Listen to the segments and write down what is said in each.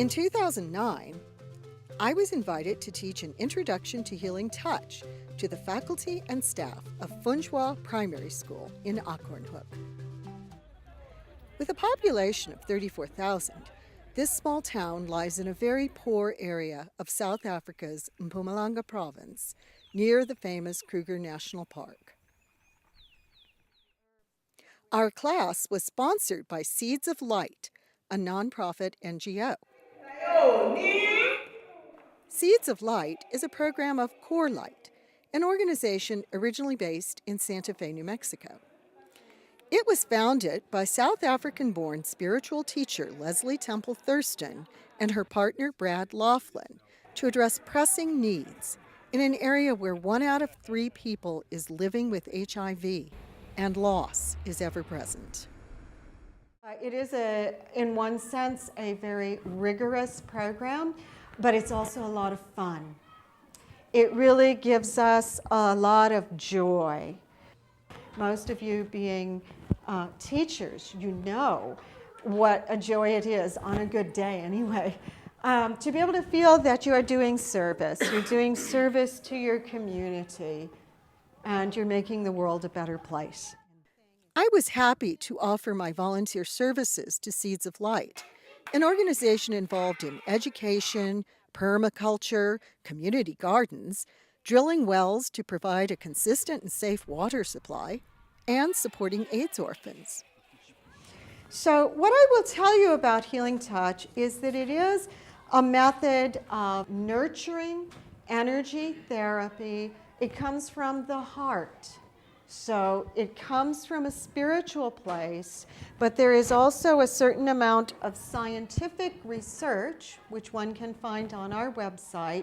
In 2009, I was invited to teach an Introduction to Healing Touch to the faculty and staff of Funjwa Primary School in Acornhoek. With a population of 34,000, this small town lies in a very poor area of South Africa's Mpumalanga Province, near the famous Kruger National Park. Our class was sponsored by Seeds of Light, a nonprofit NGO. Seeds of Light is a program of Core Light, an organization originally based in Santa Fe, New Mexico. It was founded by South African-born spiritual teacher Leslie Temple Thurston and her partner Brad Laughlin to address pressing needs in an area where 1 out of 3 people is living with HIV and loss is ever present. It is, in one sense, a very rigorous program, but it's also a lot of fun. It really gives us a lot of joy. Most of you being teachers, you know what a joy it is on a good day anyway. To be able to feel that you are doing service. You're doing service to your community, and you're making the world a better place. I was happy to offer my volunteer services to Seeds of Light, an organization involved in education, permaculture, community gardens, drilling wells to provide a consistent and safe water supply, and supporting AIDS orphans. So what I will tell you about Healing Touch is that it is a method of nurturing energy therapy. It comes from the heart. So it comes from a spiritual place, but there is also a certain amount of scientific research, which one can find on our website.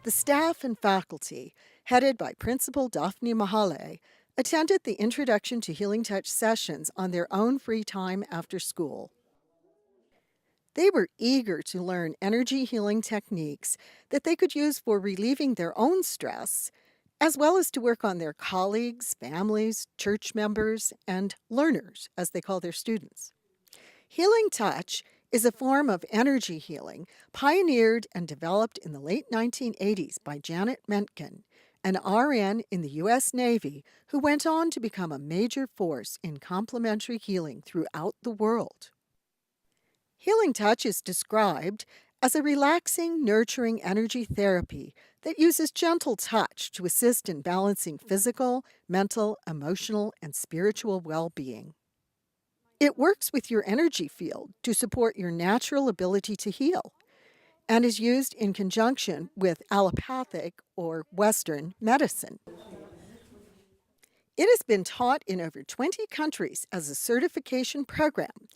The staff and faculty, headed by Principal Daphne Mahale, attended the Introduction to Healing Touch sessions on their own free time after school. They were eager to learn energy healing techniques that they could use for relieving their own stress, as well as to work on their colleagues, families, church members, and learners, as they call their students. Healing Touch is a form of energy healing pioneered and developed in the late 1980s by Janet Mentgen, an RN in the U.S. Navy who went on to become a major force in complementary healing throughout the world. Healing Touch is described as a relaxing, nurturing energy therapy that uses gentle touch to assist in balancing physical, mental, emotional, and spiritual well-being. It works with your energy field to support your natural ability to heal and is used in conjunction with allopathic or Western medicine. It has been taught in over 20 countries as a certification program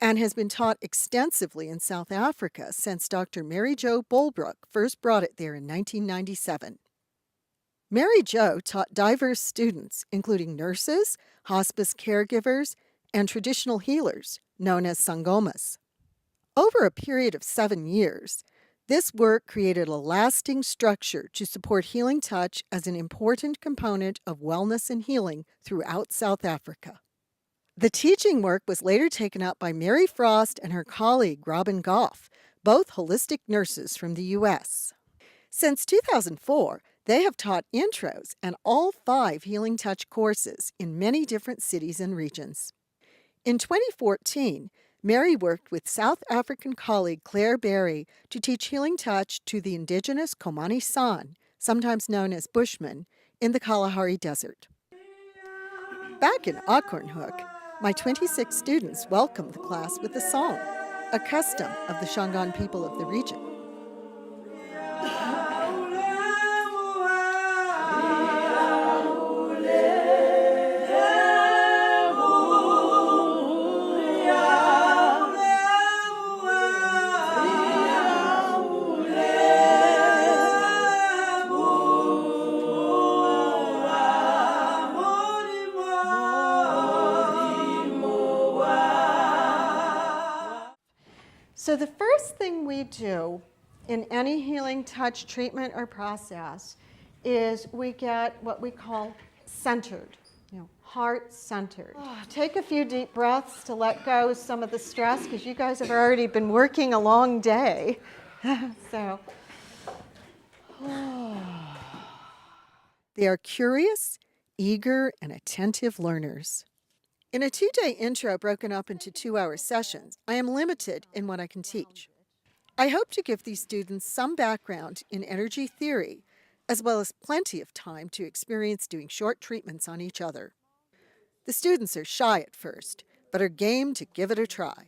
and has been taught extensively in South Africa since Dr. Mary Jo Bolbrook first brought it there in 1997. Mary Jo taught diverse students, including nurses, hospice caregivers, and traditional healers, known as sangomas. Over a period of 7 years, this work created a lasting structure to support Healing Touch as an important component of wellness and healing throughout South Africa. The teaching work was later taken up by Mary Frost and her colleague Robin Goff, both holistic nurses from the U.S. Since 2004, they have taught intros and all 5 Healing Touch courses in many different cities and regions. In 2014, Mary worked with South African colleague Claire Berry to teach Healing Touch to the indigenous Komani San, sometimes known as Bushmen, in the Kalahari Desert. Back in Acornhoek, my 26 students welcomed the class with a song, a custom of the Shangaan people of the region. So the first thing we do in any Healing Touch treatment or process is we get what we call centered, heart-centered. Take a few deep breaths to let go of some of the stress because you guys have already been working a long day. So, they are curious, eager, and attentive learners. In a 2-day intro broken up into 2-hour sessions, I am limited in what I can teach. I hope to give these students some background in energy theory, as well as plenty of time to experience doing short treatments on each other. The students are shy at first, but are game to give it a try.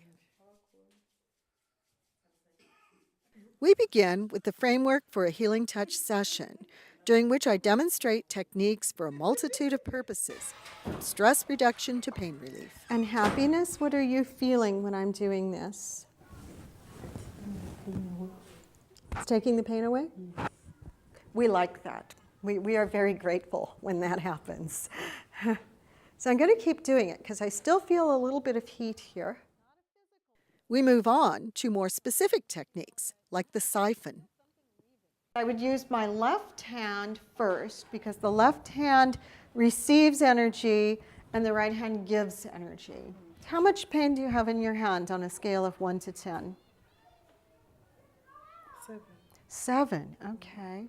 We begin with the framework for a healing touch session, during which I demonstrate techniques for a multitude of purposes, from stress reduction to pain relief. And happiness, what are you feeling when I'm doing this? It's taking the pain away? We like that. We are very grateful when that happens. So I'm going to keep doing it because I still feel a little bit of heat here. We move on to more specific techniques, like the siphon. I would use my left hand first because the left hand receives energy and the right hand gives energy. How much pain do you have in your hand on a scale of 1 to 10? 7, okay.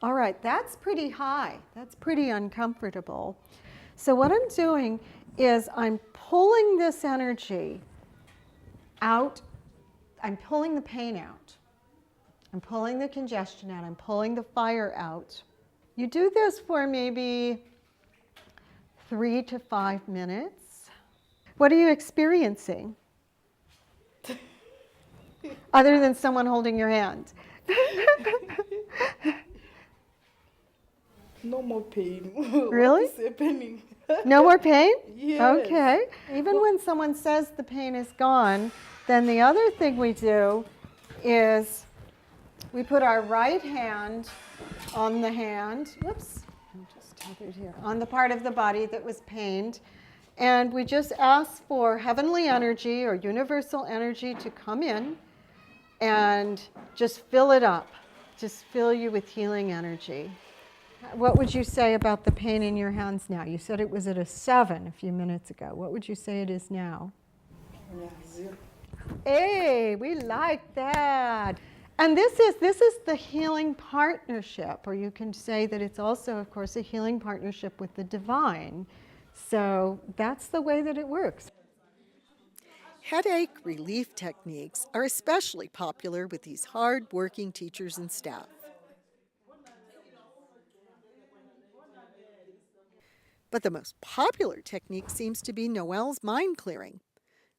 All right, that's pretty high. That's pretty uncomfortable. So what I'm doing is I'm pulling this energy out. I'm pulling the pain out. I'm pulling the congestion out. I'm pulling the fire out. You do this for maybe 3 to 5 minutes. What are you experiencing? Other than someone holding your hand. No more pain. Really? What is happening? No more pain? Yes. Okay. Even when someone says the pain is gone, then the other thing we do is we put our right hand on the hand, whoops, I'm just tethered here, on the part of the body that was pained, and we just ask for heavenly energy or universal energy to come in and just fill it up, just fill you with healing energy. What would you say about the pain in your hands now? You said it was at a 7 a few minutes ago. What would you say it is now? Yeah, 0. Hey, we like that. And this is the healing partnership, or you can say that it's also, of course, a healing partnership with the divine. So that's the way that it works. Headache relief techniques are especially popular with these hard-working teachers and staff. But the most popular technique seems to be Noelle's mind clearing,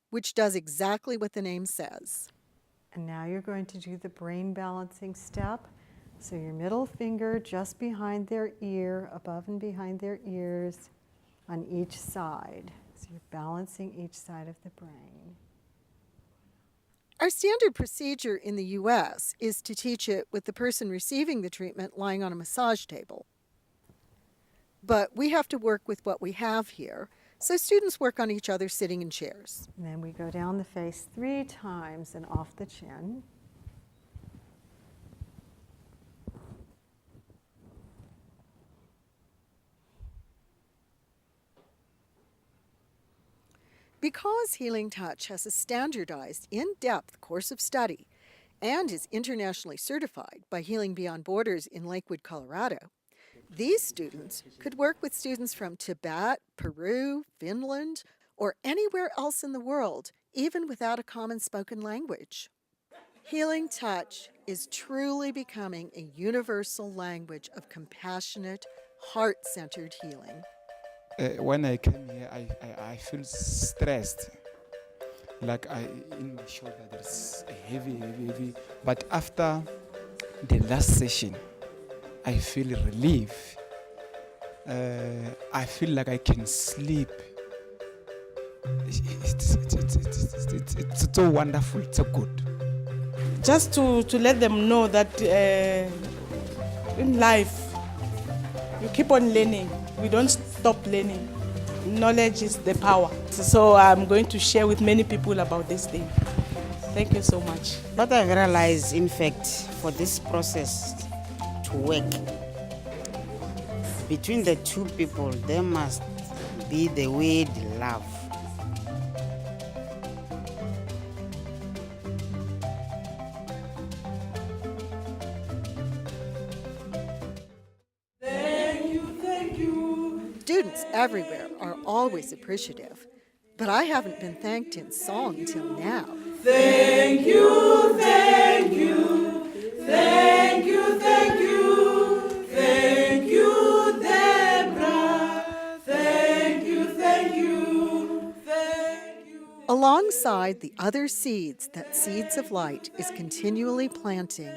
which does exactly what the name says. And now you're going to do the brain balancing step. So your middle finger just behind their ear, above and behind their ears, on each side. So you're balancing each side of the brain. Our standard procedure in the U.S. is to teach it with the person receiving the treatment lying on a massage table. But we have to work with what we have here, so students work on each other sitting in chairs. And then we go down the face 3 times and off the chin. Because Healing Touch has a standardized, in-depth course of study and is internationally certified by Healing Beyond Borders in Lakewood, Colorado, these students could work with students from Tibet, Peru, Finland, or anywhere else in the world, even without a common spoken language. Healing Touch is truly becoming a universal language of compassionate, heart-centered healing. When I came here, I feel stressed. Like in my shoulder, there's heavy. But after the last session, I feel relief. I feel like I can sleep. It's so wonderful. It's so good. Just to let them know that in life, you keep on learning. We don't stop learning. Knowledge is the power. So I'm going to share with many people about this thing. Thank you so much. What I realized, in fact, for this process to work, between the two people, there must be the word love. Students everywhere are always appreciative, but I haven't been thanked in song till now. Thank you, thank you, thank you, thank you, thank you, Deborah. Thank you, thank you, thank you. Alongside the other seeds that Seeds of Light is continually planting,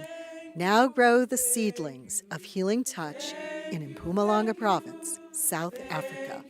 now grow the seedlings of Healing Touch in Mpumalanga Province, South Africa.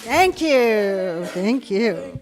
Thank you. Thank you.